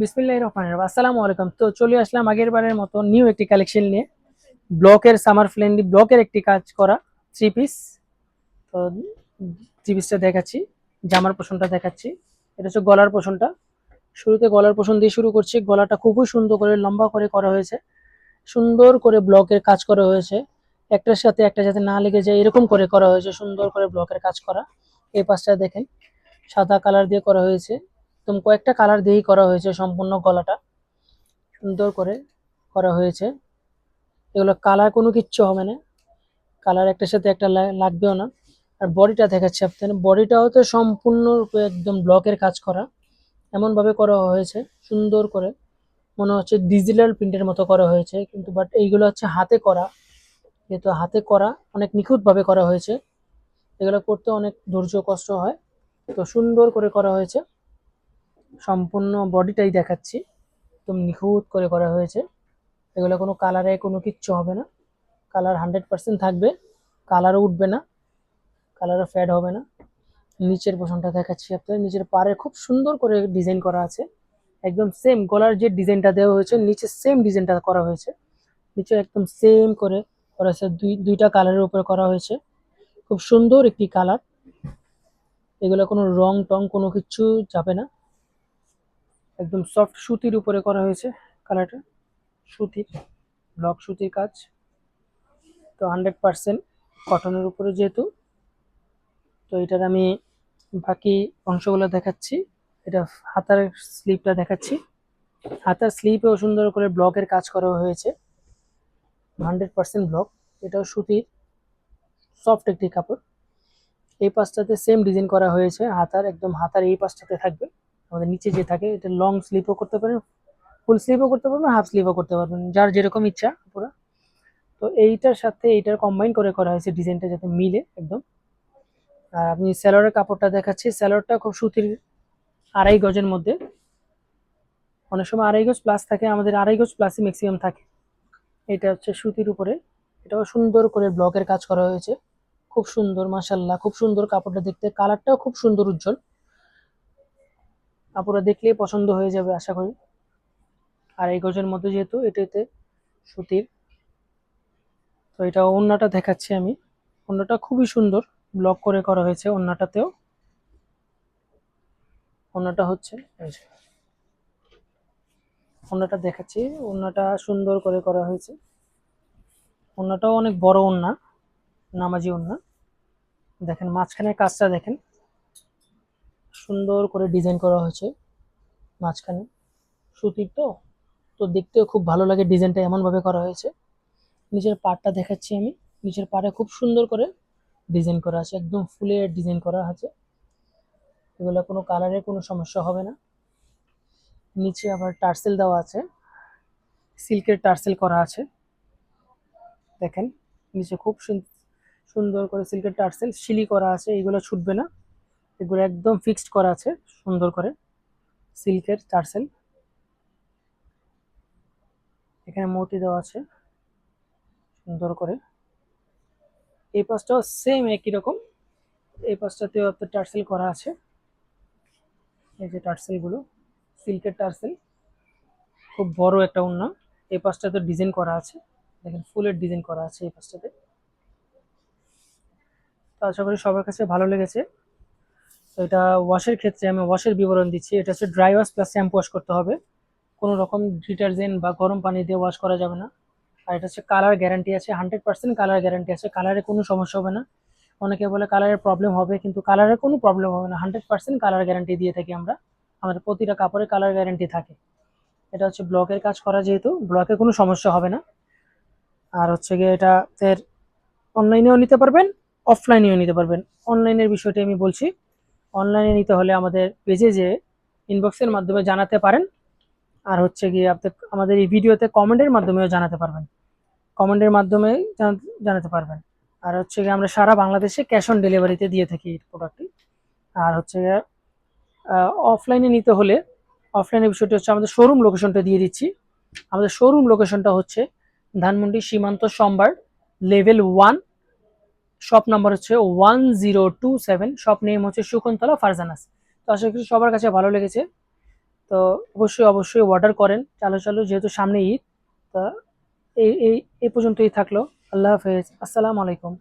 বিসমিল্লাহির রহমানির রহিম। আসসালামু আলাইকুম। তো চলে আসলাম আগের বারের মতো নিউ একটি কালেকশন নিয়ে। ব্লকের সামার ফ্রেন্ডলি ব্লকের একটি কাজ করা থ্রি পিস। তো থ্রি পিসটা দেখাচ্ছি, জামার পোষণটা দেখাচ্ছি। এটা হচ্ছে গলার পোষণটা। শুরুতে গলার পোষণ দিয়ে শুরু করছি। গলাটা খুবই সুন্দর করে লম্বা করে করা হয়েছে, সুন্দর করে ব্লকের কাজ করা হয়েছে। একটার সাথে একটা যাতে না লেগে যায় এরকম করে করা হয়েছে, সুন্দর করে ব্লকের কাজ করা। এই পাশটা দেখেন, সাদা কালার দিয়ে করা হয়েছে। একদম কয়েকটা কালার দিয়েই করা হয়েছে সম্পূর্ণ গলাটা, সুন্দর করে করা হয়েছে। এগুলো কালার কোনো কিচ্ছু হবে না, কালার একটার সাথে একটা লাগবেও না। আর বডিটা দেখাচ্ছি আপনার, বডিটাও তো সম্পূর্ণ একদম ব্লকের কাজ করা, এমনভাবে করা হয়েছে সুন্দর করে, মনে হচ্ছে ডিজিটাল প্রিন্টের মতো করা হয়েছে। কিন্তু বাট এইগুলো হচ্ছে হাতে করা, যেহেতু হাতে করা অনেক নিখুঁতভাবে করা হয়েছে, এগুলো করতে অনেক ধৈর্য কষ্ট হয়। তো সুন্দর করে করা হয়েছে, সম্পূর্ণ বডিটাই দেখাচ্ছি, একদম নিখুঁত করে করা হয়েছে। এগুলো কোনো কালারে কোনো কিচ্ছু হবে না, কালার 100% থাকবে, কালারও উঠবে না, কালারও ফ্যাড হবে না। নিচের পোষণটা দেখাচ্ছি আপনাদের, নিচের পাড়ে খুব সুন্দর করে ডিজাইন করা আছে, একদম সেম গলার যে ডিজাইনটা দেওয়া হয়েছে নিচে সেম ডিজাইনটা করা হয়েছে, নিচে একদম সেম করে করা হয়েছে। দুইটা কালারের উপরে করা হয়েছে, খুব সুন্দর একটি কালার। এগুলো কোনো রং টং কোনো কিছু যাবে না, একদম সফট সুতির উপরে করা হয়েছে কালারটা, সুতির ব্লক সুতির কাজ। তো 100% কটনের উপরে যেহেতু, তো এটার আমি বাকি অংশগুলো দেখাচ্ছি। এটা হাতার স্লিপটা দেখাচ্ছি, হাতার স্লিপেও সুন্দর করে ব্লকের কাজ করা হয়েছে, 100% ব্লক। এটাও সুতির সফট একটি কাপড়। এই পাশটাতে সেম ডিজাইন করা হয়েছে, হাতার একদম হাতার এই পাশটাতে থাকবে। আমাদের নিচে যে থাকে এটা লং স্লিপও করতে পারেন, ফুল স্লিপও করতে পারবেন, হাফ স্লিপও করতে পারবেন, যার যেরকম ইচ্ছা পুরো। তো এইটার সাথে এইটার কম্বাইন করে করা হয়েছে ডিজাইনটা যাতে মিলে একদম। আর আপনি স্যালোয়ারের কাপড়টা দেখাচ্ছি, স্যালোয়ারটা খুব সুতির, 2.5 গজের মধ্যে। অনেক সময় 2.5 গজ প্লাস থাকে, আমাদের 2.5 গজ প্লাসই ম্যাক্সিমাম থাকে। এটা হচ্ছে সুতির উপরে, এটাও সুন্দর করে ব্লকের কাজ করা হয়েছে, খুব সুন্দর মাশাল্লাহ, খুব সুন্দর কাপড়টা দেখতে, কালারটাও খুব সুন্দর উজ্জ্বল, কাপড়টা দেখলেই পছন্দ হয়ে যাবে আশা করি। 2.5 গজের মধ্যে যেহেতু এটাতে সুতির। তো এটা ওড়নাটা দেখাচ্ছি আমি, ওড়নাটা খুবই সুন্দর ব্লক করে করা হয়েছে ওড়নাটাতেও। ওড়নাটা হচ্ছে এই যে, ওড়নাটা দেখাচ্ছি, ওড়নাটা সুন্দর করে করা হয়েছে। ওড়নাটাও অনেক বড় ওড়না, নামাজি ওড়না। দেখেন মাঝখানের কাজটা দেখেন, সুন্দর করে ডিজাইন করা হয়েছে মাঝখানে, সুতির তো, তো দেখতেও খুব ভালো লাগে ডিজাইনটা, এমনভাবে করা হয়েছে। নিচের পাড়টা দেখাচ্ছি আমি, নিচের পাড়ে খুব সুন্দর করে ডিজাইন করা আছে, একদম ফুলের ডিজাইন করা আছে। এগুলো কোনো কালারের কোনো সমস্যা হবে না। নিচে আবার টার্সেল দেওয়া আছে, সিল্কের টার্সেল করা আছে, দেখেন নিচে খুব সুন্দর করে সিল্কের টার্সেল শিলি করা আছে, এগুলো ছুটবে না, এগুলো একদম ফিক্সড করা আছে সুন্দর করে সিল্কের টার্সেল। এখানে মতি দেওয়া আছে সুন্দর করে। এই পাশটাও সেম একই রকম, এই পাশটাতেও আপনার টার্সেল করা আছে, এই যে টার্সেল গুলো সিল্কের টার্সেল, খুব বড় একটা ওড়না। এই পাশটাতে ডিজাইন করা আছে, দেখেন ফুলের ডিজাইন করা আছে এই পাশটাতে। তো আশা করি সবার কাছে ভালো লেগেছে। তো এটা ওয়াশের ক্ষেত্রে আমি ওয়াশের বিবরণ দিচ্ছি, এটা হচ্ছে dry wash plus shampoo wash করতে হবে, কোনো রকম ডিটারজেন্ট বা গরম পানি দিয়ে ওয়াশ করা যাবে না। আর এটা হচ্ছে কালার গ্যারান্টি আছে, 100% কালার গ্যারান্টি আছে, কালারে কোনো সমস্যা হবে না। অনেকে বলে কালারের প্রবলেম হবে, কিন্তু কালারের কোনো প্রবলেম হবে না, 100% কালার গ্যারান্টি দিয়ে থাকি আমরা, আমাদের প্রতিটা কাপড়ে কালার গ্যারান্টি থাকে। এটা হচ্ছে ব্লকের কাজ করা, যেহেতু ব্লকে কোনো সমস্যা হবে না। আর হচ্ছে গিয়ে এটা এর অনলাইনেও নিতে পারবেন, অফলাইনেও নিতে পারবেন। অনলাইনের বিষয়টি আমি বলছি, অনলাইনে নিতে হলে আমাদের পেজে যে ইনবক্সের মাধ্যমে জানাতে পারেন, আর হচ্ছে গিয়ে আপনি আমাদের এই ভিডিওতে কমেন্টের মাধ্যমেও জানাতে পারবেন, কমেন্টের মাধ্যমে জানাতে পারবেন। আর হচ্ছে গিয়ে আমরা সারা বাংলাদেশে ক্যাশ অন ডেলিভারিতে দিয়ে থাকি এই প্রোডাক্টটি। আর হচ্ছে অফলাইনে নিতে হলে, অফলাইনের বিষয়টি হচ্ছে আমাদের শোরুম লোকেশনটা দিয়ে দিচ্ছি। আমাদের শোরুম লোকেশনটা হচ্ছে ধানমন্ডি সীমান্ত সম্বার লেভেল 1, শপ নাম্বার হচ্ছে 1027, শপ নেম হচ্ছে শকুন্তলা ফারজানাস। তো আশা করি সবার কাছে ভালো লেগেছে। তো অবশ্যই অবশ্যই অর্ডার করেন। চালু চালু যেহেতু সামনে ঈদ। তা এই এই এই পর্যন্তই থাকলো। আল্লাহ হাফেজ, আসসালামু আলাইকুম।